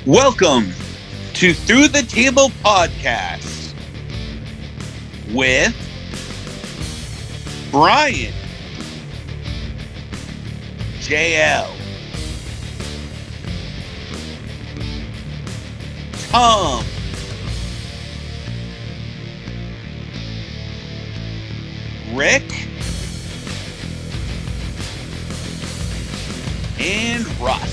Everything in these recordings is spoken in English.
Welcome to Through the Table Podcast with Brian, JL, Tom, Rick, and Russ.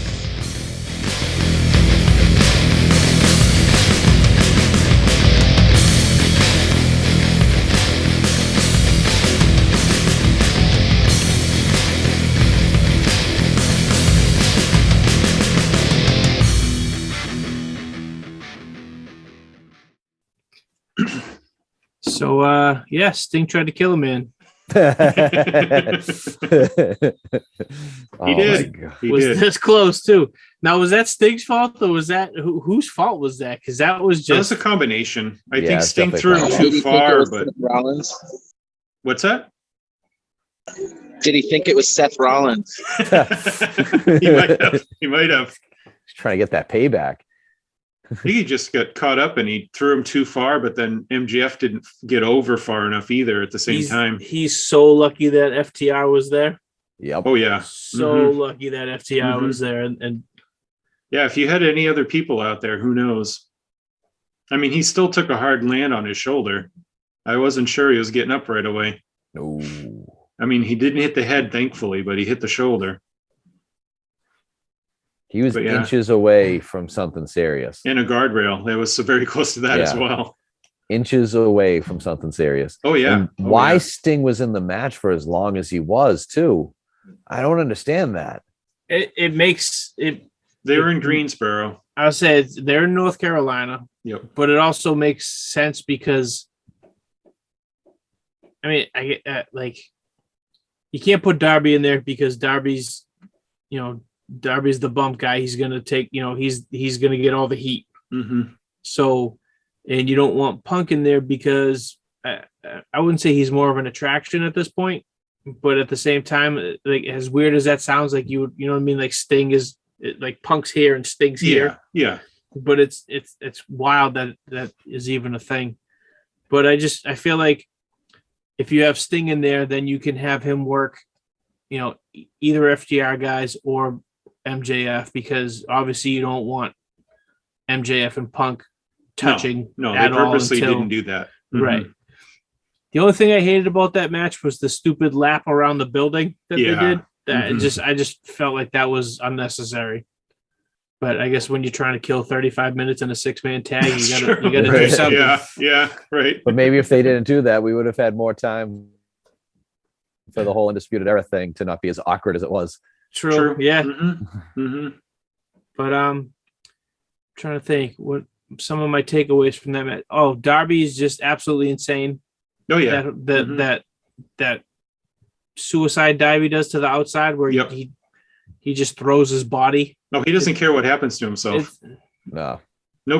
So, Sting tried to kill a man. He did. This close too. Now, was that Sting's fault, or was that whose fault was that? Because that was a combination. I think Sting threw him too far. But Rollins. What's that? Did he think it was Seth Rollins? He might have. He's trying to get that payback. He just got caught up and he threw him too far, but then MJF didn't get over far enough either at the same time. He's so lucky that FTR was there. Yep. Oh, yeah. So lucky that FTR was there. And yeah, if you had any other people out there, who knows? I mean, he still took a hard land on his shoulder. I wasn't sure he was getting up right away. No. I mean, he didn't hit the head, thankfully, but he hit the shoulder. He was inches away from something serious. And a guardrail. That was very close to that as well. Inches away from something serious. Oh, yeah. Why Sting was in the match for as long as he was, too. I don't understand that. It makes it. They were in Greensboro. I'll say they're in North Carolina. Yep. But it also makes sense because, I mean, you can't put Darby in there because Darby's the bump guy. He's going to take, he's going to get all the heat. Mm-hmm. So, and you don't want Punk in there because I wouldn't say he's more of an attraction at this point, but at the same time, like as weird as that sounds, like you know what I mean? Like Sting is like Punk's here and Sting's here. Yeah. But it's wild that is even a thing. But I feel like if you have Sting in there, then you can have him work, either FTR guys or MJF, because obviously you don't want MJF and Punk touching. No, they purposely didn't do that. Mm-hmm. Right. The only thing I hated about that match was the stupid lap around the building that they did. That I just felt like that was unnecessary. But I guess when you're trying to kill 35 minutes in a 6-man tag, you gotta do something. Yeah, right. But maybe if they didn't do that, we would have had more time for the whole Undisputed Era thing to not be as awkward as it was. True. Yeah. Mm-hmm. But I'm trying to think what some of my takeaways from that match. Oh, Darby is just absolutely insane. Oh yeah. That suicide dive he does to the outside where he just throws his body. No, he doesn't care what happens to himself. No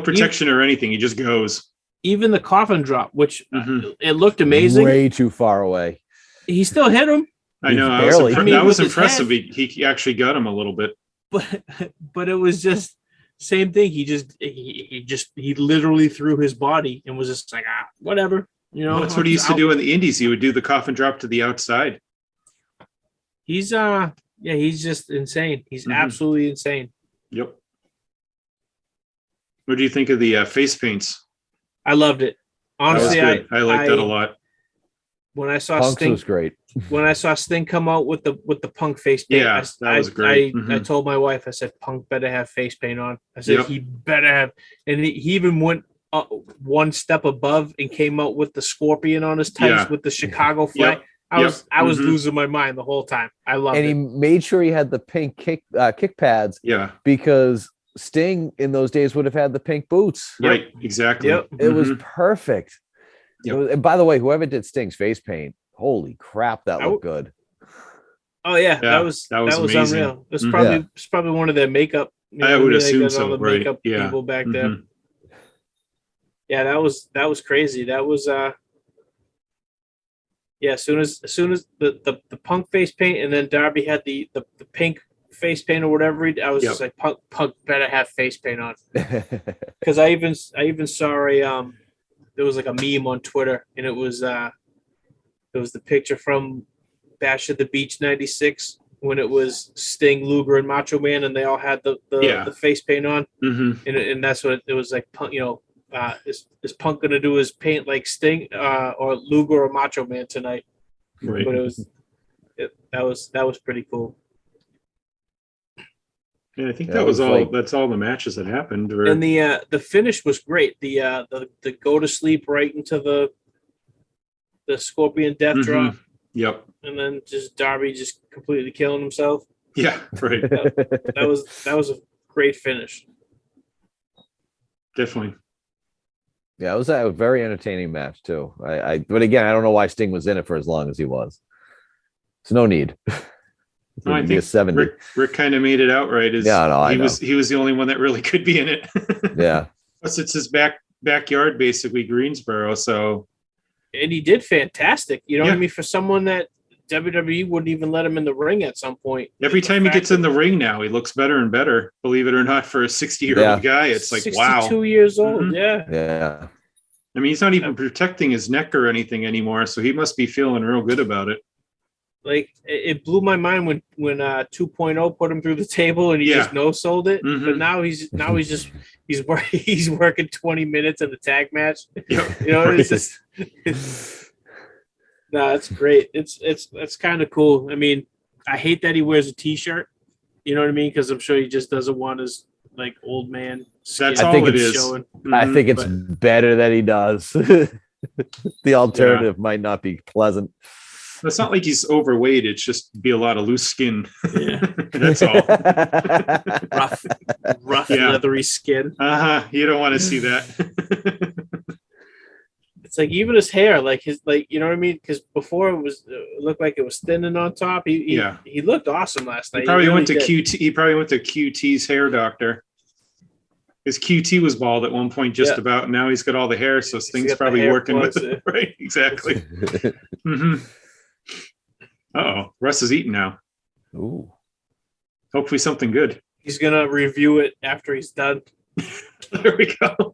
protection or anything. He just goes. Even the coffin drop, which it looked amazing. Way too far away. He still hit him. I know. That was impressive. He actually got him a little bit. But it was just same thing. He literally threw his body and was just like, whatever. That's what he used to do in the Indies. He would do the coffin drop to the outside. He's just insane. He's absolutely insane. Yep. What do you think of the face paints? I loved it. Honestly, I liked that a lot. When I saw Punk's Sting, was great. When I saw Sting come out with the Punk face paint, that was great. I told my wife, I said, Punk better have face paint on. I said he better have, and he even went one step above and came out with the scorpion on his tights with the Chicago flag. I was losing my mind the whole time. I loved it. And he made sure he had the pink kick pads. Yeah. Because Sting in those days would have had the pink boots. Right. Exactly. Yep. It was perfect. Yep. And by the way, whoever did Sting's face paint, holy crap, that looked good. Oh yeah, that was unreal. It's probably one of their makeup. I would assume so. All the makeup people back there. Yeah, that was crazy. That was as soon as the Punk face paint, and then Darby had the pink face paint or whatever. I was just like, Punk better have face paint on. Because I even saw there was like a meme on Twitter, and it was the picture from Bash at the Beach '96 when it was Sting, Luger, and Macho Man, and they all had the face paint on, and that's what it was like. Punk, is Punk gonna do his paint like Sting or Luger or Macho Man tonight? Right. But that was pretty cool. Yeah, I think that was all. That's all the matches that happened. And the finish was great. The go to sleep right into the Scorpion Death Drop. Yep. And then just Darby just completely killing himself. Yeah, right. That was a great finish. Definitely. Yeah, it was a very entertaining match too. But again, I don't know why Sting was in it for as long as he was. There's no need. No, I think 70. Rick kind of made it outright. He was the only one that really could be in it. Yeah. Plus, it's his backyard, basically Greensboro. So, and he did fantastic. You know what I mean? For someone that WWE wouldn't even let him in the ring at some point. Every time he gets in the ring now, he looks better and better. Believe it or not, for a 60-year-old guy, it's like 62 years old. Yeah. I mean, he's not even protecting his neck or anything anymore, so he must be feeling real good about it. Like, it blew my mind when 2.0 put him through the table and he just no-sold it. But now he's working 20 minutes in the tag match. Yep. You know, it's just no, it's great. It's kind of cool. I mean, I hate that he wears a t-shirt. You know what I mean? Because I'm sure he just doesn't want his like old man skin. That's all it is. Showing. I think it's better that he does. The alternative might not be pleasant. It's not like he's overweight. It's just be a lot of loose skin. Yeah. That's all. rough leathery skin. You don't want to see that. It's like even his hair, like his, like, you know what I mean? Because before it looked like it was thinning on top. He looked awesome last night. He probably went to QT. He probably went to QT's hair doctor. His QT was bald at one point, just about. And now he's got all the hair, so Sting's probably working with it. Right? Exactly. Russ is eating now. Ooh. Hopefully something good. He's gonna review it after he's done. There we go.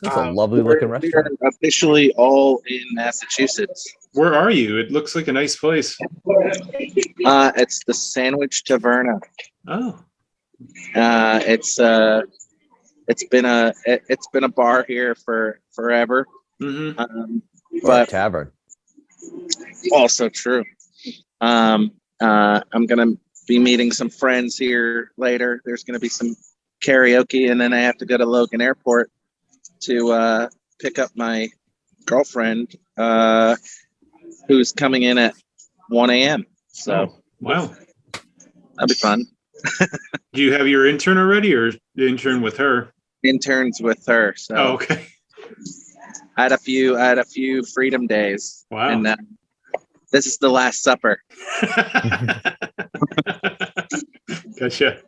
That's a lovely looking restaurant. We're officially all in Massachusetts. Where are you? It looks like a nice place. It's the Sandwich Taverna. Oh. It's been a bar here for forever. But tavern. Also true. I'm gonna be meeting some friends here later. There's gonna be some karaoke, and then I have to go to Logan Airport to pick up my girlfriend, who's coming in at 1 a.m. So wow, that'll be fun. Do you have your intern already, or the intern with her? Interns with her. So okay. I had a few freedom days. Wow. And this is the last supper. Gotcha.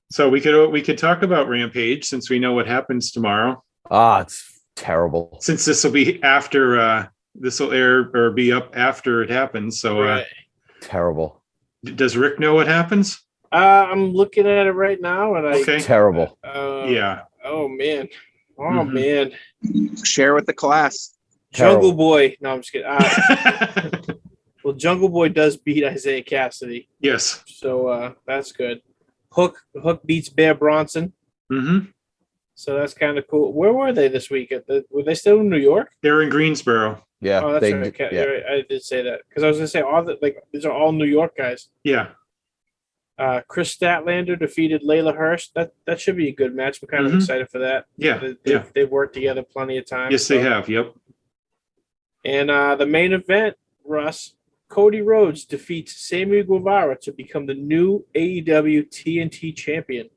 So we could talk about Rampage since we know what happens tomorrow. It's terrible. Since this will be after this will air or be up after it happens. So terrible. Does Rick know what happens? I'm looking at it right now, and terrible. Yeah. Oh man. Oh man. Share with the class. Jungle Boy. No, I'm just kidding. Well, Jungle Boy does beat Isaiah Cassidy. Yes. So that's good. Hook beats Bear Bronson. So that's kind of cool. Where were they this week? Were they still in New York? They're in Greensboro. Yeah. Oh, that's right. Right. I did say that because I was gonna say these are all New York guys. Yeah. Chris Statlander defeated Layla Hirsch. That should be a good match. I'm kind of excited for that. Yeah. They've worked together plenty of times. Yes, they have. Yep. And the main event, Russ, Cody Rhodes defeats Sammy Guevara to become the new AEW TNT champion.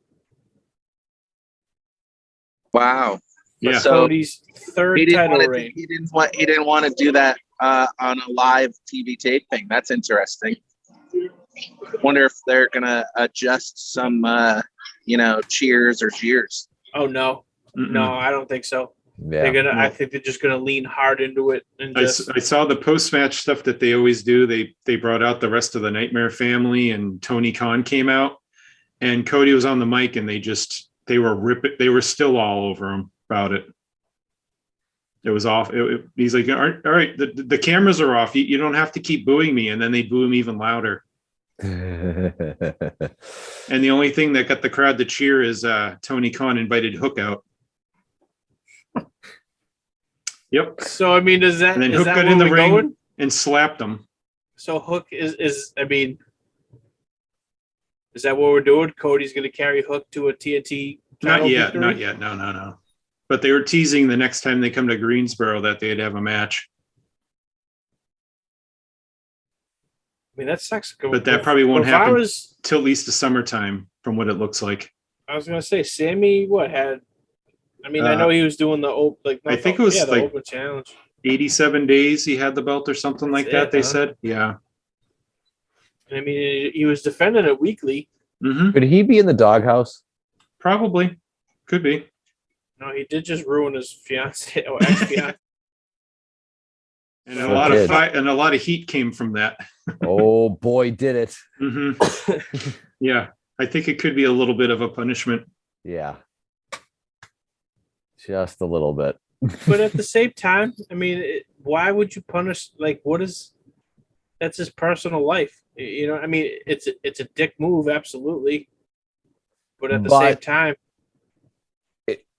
Wow. Yeah. So Cody's third title reign. He didn't want to do that on a live TV taping. That's interesting. Wonder if they're gonna adjust some cheers or jeers. Oh no. No, I don't think so. They're gonna. I think they're just gonna lean hard into it and I saw the post-match stuff that they always do. They brought out the rest of the Nightmare family, and Tony Khan came out, and Cody was on the mic, and they were ripping. They were still all over him about it. It was off. He's like, all right, the cameras are off. You don't have to keep booing me. And then they boo him even louder. And the only thing that got the crowd to cheer is Tony Khan invited Hook out. Yep. So I mean, does that? And then is Hook that got where in the we're ring going? and slapped him. So Hook is I mean, is that what we're doing? Cody's going to carry Hook to a TNT title Not yet. victory? Not yet. No. But they were teasing the next time they come to Greensboro that they'd have a match. I mean, that sucks. But that probably won't happen Guevara's, till at least the summertime, from what it looks like. I was going to say, Sammy, had? I mean, I know he was doing the I think it was the like open challenge. 87 days he had the belt or something like that. They huh? said, yeah. And I mean, he was defending it weekly. Mm-hmm. Could he be in the doghouse? Probably, could be. No, he did just ruin his fiance or ex-fiance. And a lot of fight and a lot of heat came from that. Oh boy, did it. Mm-hmm. Yeah, I think it could be a little bit of a punishment. Yeah. Just a little bit. But at the same time, I mean, why would you punish? Like, that's his personal life. You know, I mean, it's a dick move, absolutely. But at the same time,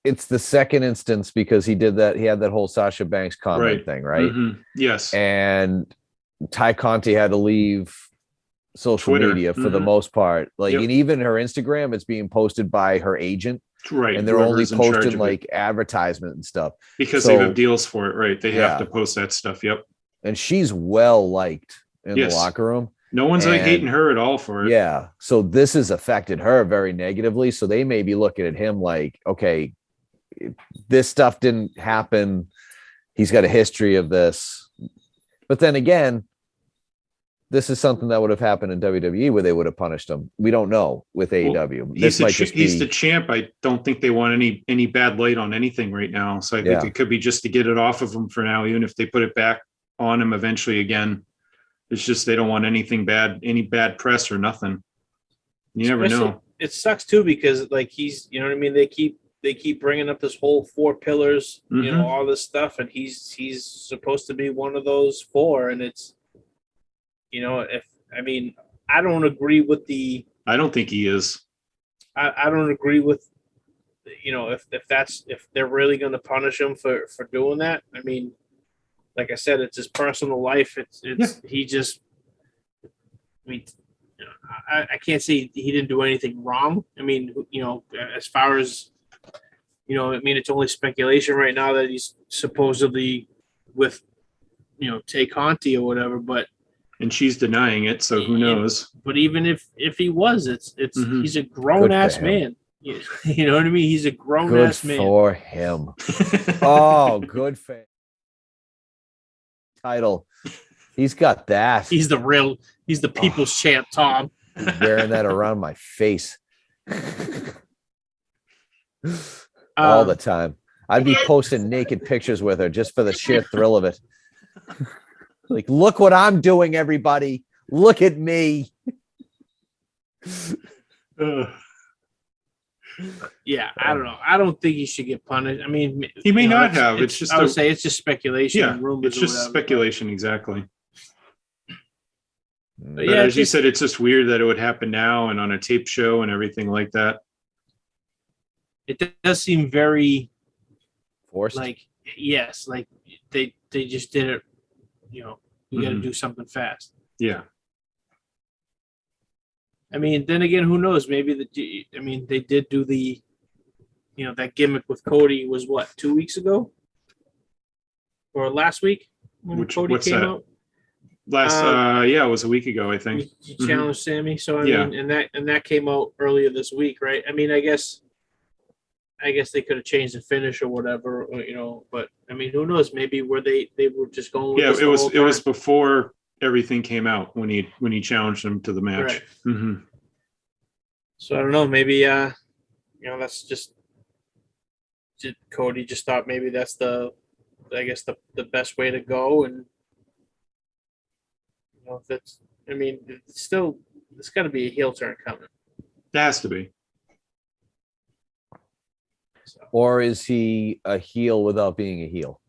it's the second instance because he did that. He had that whole Sasha Banks comment thing, right? Mm-hmm. Yes. And Ty Conti had to leave social Twitter. media for the most part. Like, Yep. and even her Instagram, it's being posted by her agent. Right. And they're only Whoever's in charge posting of like advertisement and stuff. because they have deals for it, right? They have to post that stuff. Yep. And she's well liked in the Yes. locker room. No one's like hating her at all for it. Yeah. So this has affected her very negatively. So they may be looking at him like, okay, this stuff didn't happen. He's got a history of this. But then again, this is something that would have happened in WWE where they would have punished him. We don't know with AEW. He's the champ. I don't think they want any bad light on anything right now. So I think it could be just to get it off of him for now, even if they put it back on him eventually again. It's just they don't want anything bad, any bad press or nothing. You never know. It sucks too because like he's, you know what I mean. They keep bringing up this whole 4 pillars, you know, all this stuff, and he's supposed to be one of those 4, and it's, you know, I don't agree with the. I don't think he is. I don't agree with, you know, if they're really going to punish him for doing that. I mean, like I said, it's his personal life. He just. I mean, you know, I can't say he didn't do anything wrong. I mean, you know, as far as, you know, I mean, it's only speculation right now that he's supposedly with, you know, Tay Conti or whatever, but. And she's denying it, so who knows? But even if he was, it's he's a grown ass man. You know what I mean? He's a grown ass man. Good for him. Oh, good for him. Title. He's got that. He's the people's champ, Tom. He's wearing that around my face all the time. I'd be posting naked pictures with her just for the sheer thrill of it. Like, look what I'm doing, everybody. Look at me. Yeah, I don't know. I don't think he should get punished. I mean, he may not have. It's just I would say it's just speculation. Yeah, and rumors it's just speculation, exactly. But yeah, as you said, it's just weird that it would happen now and on a tape show and everything like that. It does seem very forced. Like, yes, like they just did it. You know, you got to do something fast. Yeah. I mean, then again, who knows? Maybe they did do the, you know, that gimmick with Cody was what, 2 weeks ago, or last week when Cody came out. It was a week ago, I think. He challenged Sammy, so I mean, and that came out earlier this week, right? I mean, I guess they could have changed the finish or whatever, you know. But I mean, who knows? Maybe where they were just going. With it was before everything came out when he challenged him to the match. Right. Mm-hmm. So I don't know. Maybe you know, that's just Cody just thought maybe that's the best way to go, and if it's, I mean, it's still, it's got to be a heel turn coming. It has to be. So, Or is he a heel without being a heel?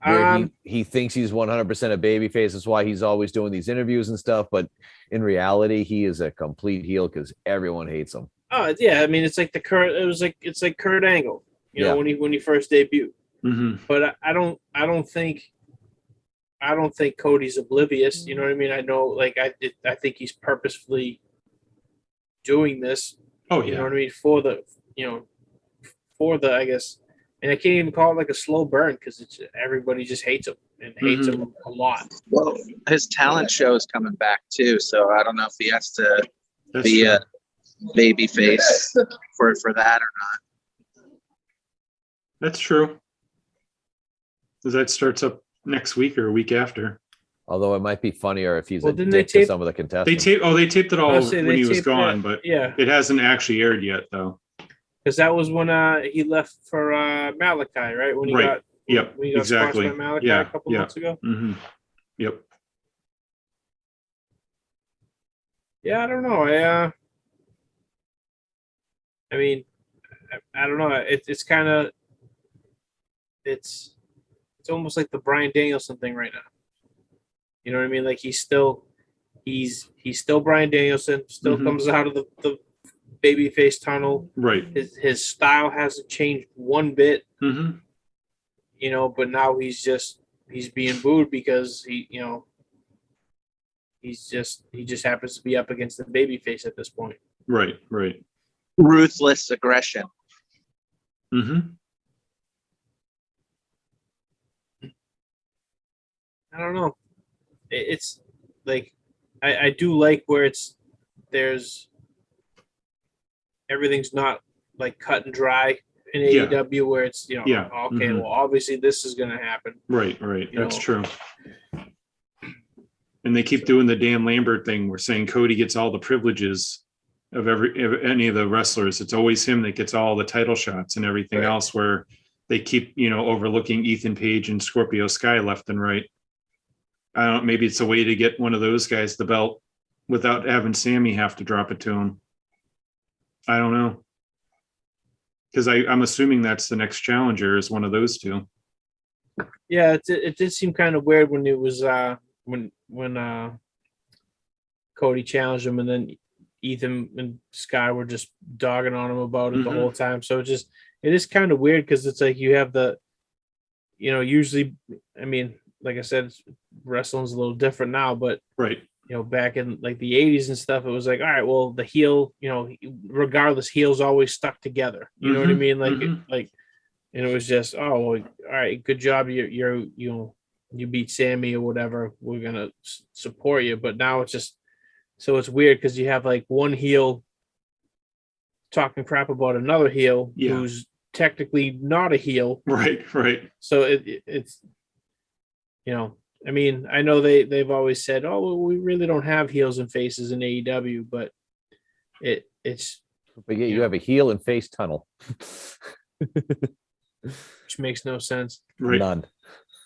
Where he thinks he's 100% a babyface. That's why he's always doing these interviews and stuff. But in reality, he is a complete heel because everyone hates him. oh yeah, I mean, it's like it's like Kurt Angle, when he first debuted. Mm-hmm. But I don't think Cody's oblivious. You know what I mean? I know, like I think he's purposefully doing this. Oh yeah. You know what I mean? For the I guess, and I can't even call it like a slow burn because it's everybody just hates him and hates him a lot. Well, his talent show is coming back too, so I don't know if he has to That's be true. a baby face for that or not. That's true. Because that starts up next week or a week after. Although it might be funnier if he's a didn't they dick to tape- some of the They contestants. taped it all I'll say when they he was taped gone, that, but yeah, it hasn't actually aired yet, though. because that was when he left for Malachi, right? When he Right. Yep. when he got Exactly. squashed by Malachi Yeah. a couple Yeah. months ago. Mm-hmm. Yep. Yeah, I don't know. I mean, I don't know. It's kind of it's almost like the Bryan Danielson thing right now. You know what I mean? Like he's still Bryan Danielson. Still Mhm. comes out of the babyface tunnel. Right. His style hasn't changed one bit. Mm-hmm. But now he's being booed because he just happens to be up against the babyface at this point. Right. Right. Ruthless aggression. Mm-hmm. I don't know. It's like I do like where there's everything's not like cut and dry in Yeah. AEW where it's Yeah. okay, Mhm. well obviously this is gonna happen. Right. Right. That's know. true. And they keep doing the Dan Lambert thing. We're saying Cody gets all the privileges of any of the wrestlers. It's always him that gets all the title shots and everything Right. else, where they keep, overlooking Ethan Page and Scorpio Sky left and right. I don't know, maybe it's a way to get one of those guys the belt without having Sammy have to drop it to him. I don't know. Because I'm assuming that's the next challenger is one of those two. Yeah, it did seem kind of weird when it was when Cody challenged him and then Ethan and Sky were just dogging on him about it the Mhm. whole time. So it is kind of weird because it's like you have the usually, I mean, like I said, wrestling's a little different now, but Right. back in like the 80s and stuff, it was like, all right, well, the heel, regardless, heels always stuck together. You know what I Mhm. mean? Like, Mhm. and it was just, oh, well, all right, good job. You beat Sammy or whatever. We're going to support you. But now it's just, so it's weird because you have like one heel talking crap about another heel Yeah. who's technically not a heel. Right. Right. So it's, I mean, I know they've always said, oh, well, we really don't have heels and faces in AEW, but it's But yeah, you have a heel and face tunnel. which makes no sense. Right. None.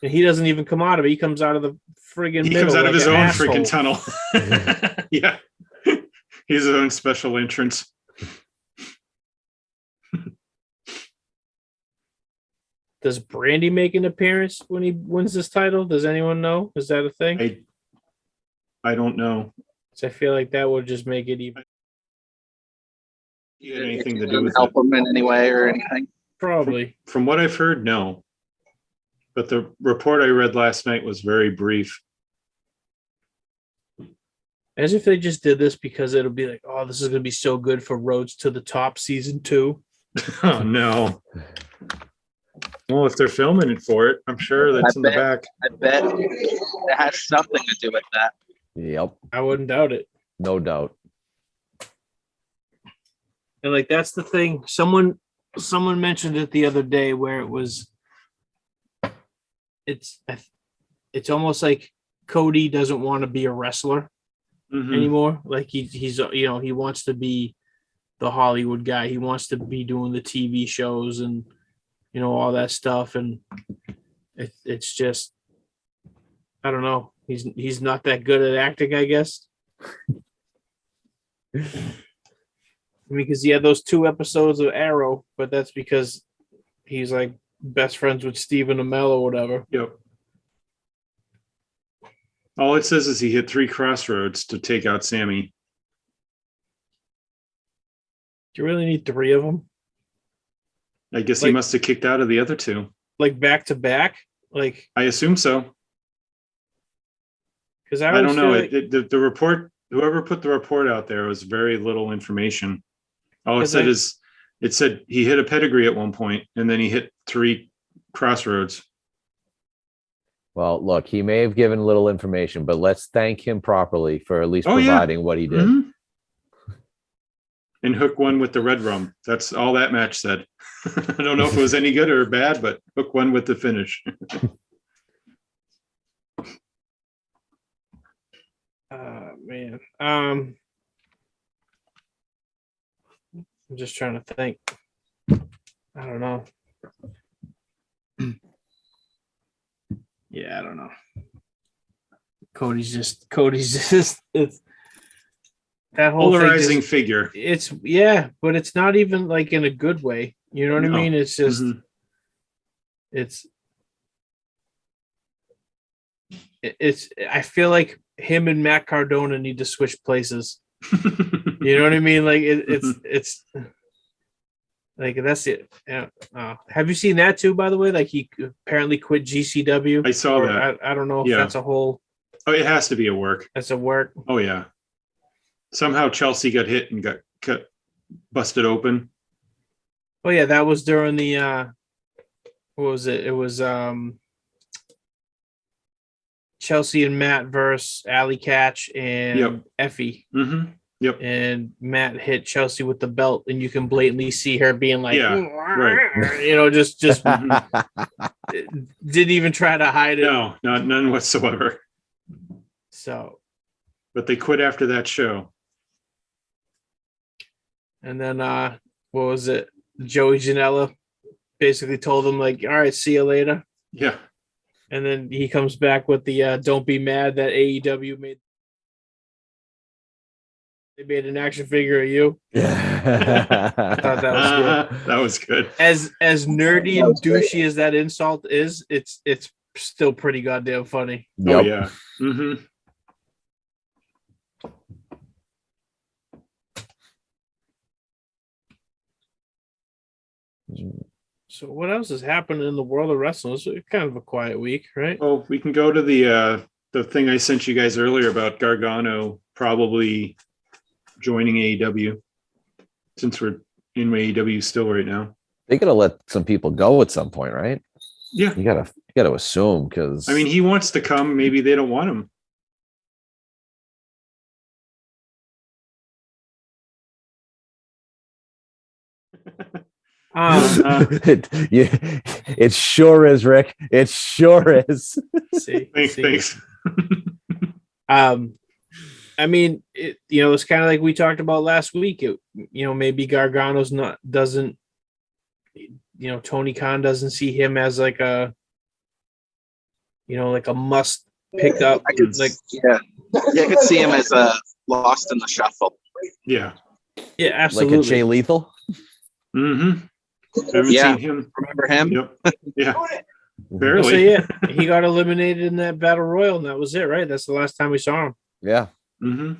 And he doesn't even come out of it. He comes out of the friggin' He middle. comes out like of his an own asshole. freaking tunnel. Yeah. He's his own special entrance. Does Brandy make an appearance when he wins this title? Does anyone know? Is that a thing? I don't know. So I feel like that would just make it even. He had anything to do Doesn't with help it. him in any way or anything. Probably. From what I've heard, no. But the report I read last night was very brief. As if they just did this because it'll be like, oh, this is going to be so good for Roads to the Top season 2. Oh no. Well, if they're filming it for it, I'm sure that's in the back. I bet it has something to do with that. Yep. I wouldn't doubt it. No doubt. And like that's the thing. Someone mentioned it the other day where it was. It's almost like Cody doesn't want to be a wrestler Mhm. anymore. Like he's he wants to be the Hollywood guy. He wants to be doing the TV shows and, you know, all that stuff. And it's just, I don't know. He's not that good at acting, I guess. I mean, because he had those 2 episodes of Arrow, but that's because he's like best friends with Stephen Amell or whatever. Yep. All it says is he hit 3 crossroads to take out Sammy. Do you really need 3 of them? I guess he must have kicked out of the other 2. Like back to back? Like, I assume so. because I don't know. The report, whoever put the report out there, was very little information. All it said is, it said he hit a pedigree at one point, and then he hit 3 crossroads. Well, look, he may have given little information, but let's thank him properly for at least providing what he did. Mm-hmm. And Hook won with the red rum. That's all that match said. I don't know if it was any good or bad, but Hook won with the finish. Man. I'm just trying to think. I don't know. Yeah, I don't know. Cody's just it's that whole polarizing figure. It's but it's not even like in a good way. You know what I mean? It's just it's I feel like him and Matt Cardona need to switch places. You know what I mean? Like it's like that's it. Have you seen that too? By the way, like he apparently quit GCW. I saw that. I don't know if that's a whole. Oh, it has to be a work. That's a work. Oh yeah. Somehow Chelsea got hit and got busted open. Oh yeah, that was during the. What was it? It was Chelsea and Matt versus Alley Catch and Effie. Mm-hmm. Yep. And Matt hit Chelsea with the belt, and you can blatantly see her being like, right. You know, just didn't even try to hide it. No, none whatsoever. So, but they quit after that show. And then what was it? Joey Janela basically told him like, "All right, see you later." Yeah. And then he comes back with the "Don't be mad that AEW made." They made an action figure of you. I thought that was good. That was good. As nerdy and douchey as that insult is, it's still pretty goddamn funny. Yep. Oh yeah. Mm-hmm. So what else has happened in the world of wrestling? It's kind of a quiet week, right? Oh, we can go to the thing I sent you guys earlier about Gargano probably joining AEW, since we're in AEW still right now. They gotta let some people go at some point, right? Yeah. You gotta assume, because I mean, he wants to come. Maybe they don't want him. It sure is, Rick. It sure is. Thanks. I mean, it's kind of like we talked about last week. Maybe Gargano's Tony Khan doesn't see him as like a, like a must pick up. I could see him as a lost in the shuffle. Yeah, absolutely. Like a Jay Lethal. Mm-hmm. Haven't seen him. Remember him? Yep. Yeah. Barely. So yeah, he got eliminated in that battle royal, and that was it, right? That's the last time we saw him. Yeah. Mm-hmm.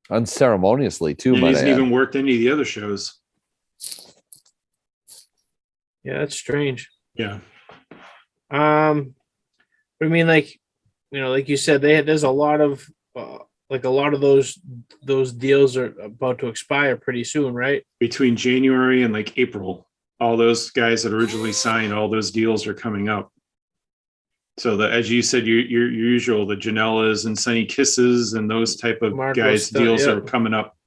Unceremoniously too. And he hasn't even worked any of the other shows. Yeah, that's strange. Yeah. I mean, like you said, there's a lot of those deals are about to expire pretty soon, right? Between January and like April, all those guys that originally signed, all those deals are coming up. So as you said, your usual, the Janellas and Sunny Kisses and those type of guys deals are coming up.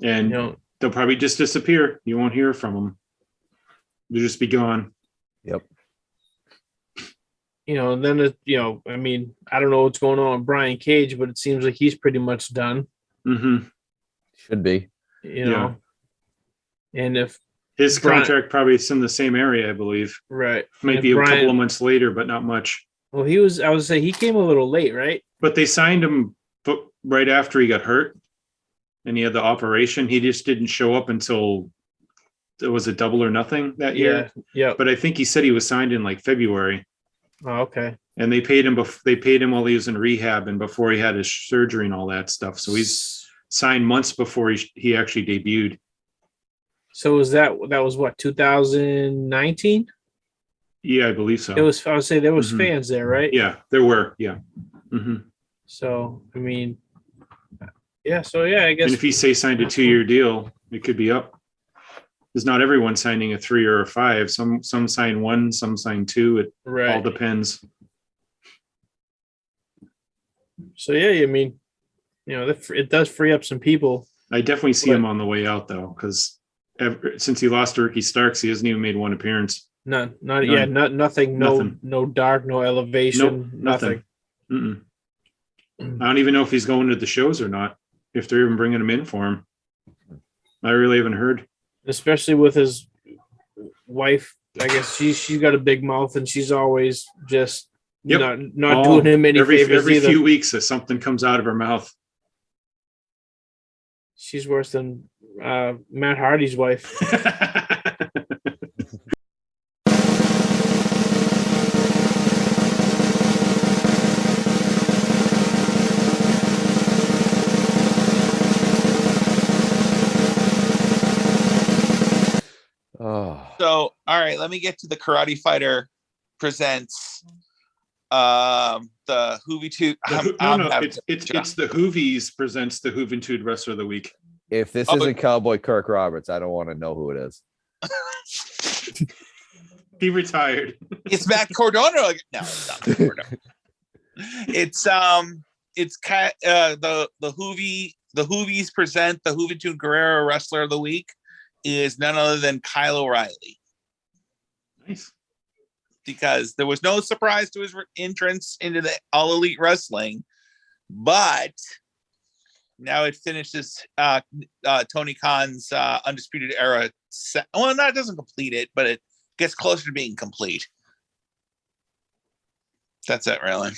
And they'll probably just disappear. You won't hear from them. They'll just be gone. Yep. And then I mean, I don't know what's going on with Brian Cage, but it seems like he's pretty much done. Mm-hmm. Should be. You know, and if His Brian- contract probably is in the same area, I believe. right, Might and be if a couple Brian- of months later, but not much. Well, I would say he came a little late, right? But they signed him right after he got hurt, and he had the operation. He just didn't show up until it was a double or nothing that year. Yeah. But I think he said he was signed in like February, Oh, okay. and they paid him. They paid him while he was in rehab and before he had his surgery and all that stuff. So he's signed months before he actually debuted. So that was what, 2019? Yeah, I believe so. It was. I would say there was Mhm. fans there, right? Yeah, there were. Yeah. Hmm. So I mean, yeah. So yeah, I guess. And if he signed a 2-year deal, it could be up. Because not everyone's signing a 3 or a 5. Some sign 1, some sign 2. It all right. depends. So yeah, I mean, you know, it does free up some people. I definitely see But- him on the way out though, because since he lost to Ricky Starks, he hasn't even made one appearance. Nothing. Nothing. No dark, no elevation, nothing. Mm-mm. I don't even know if he's going to the shows or not. If they're even bringing him in for him, I really haven't heard. Especially with his wife, I guess she's got a big mouth and she's always just Yep. not doing him any favors every either. few weeks, something comes out of her mouth. She's worse than Matt Hardy's wife. Oh, So, all right, let me get to the Karate Fighter presents the Juventud. It's the Hoovies presents the Juventud Wrestler of the Week. if this Oh, isn't Cowboy Kirk Roberts, I don't want to know who it is. He retired. It's Matt Cordona. No, it's not Matt Cordona. The Hoovies present the Juventud Guerrero Wrestler of the Week is none other than Kyle O'Reilly, Nice. because there was no surprise to his entrance into the All Elite Wrestling, but now it finishes Tony Khan's Undisputed Era set. Well, that doesn't complete it, but it gets closer to being complete. That's it, really.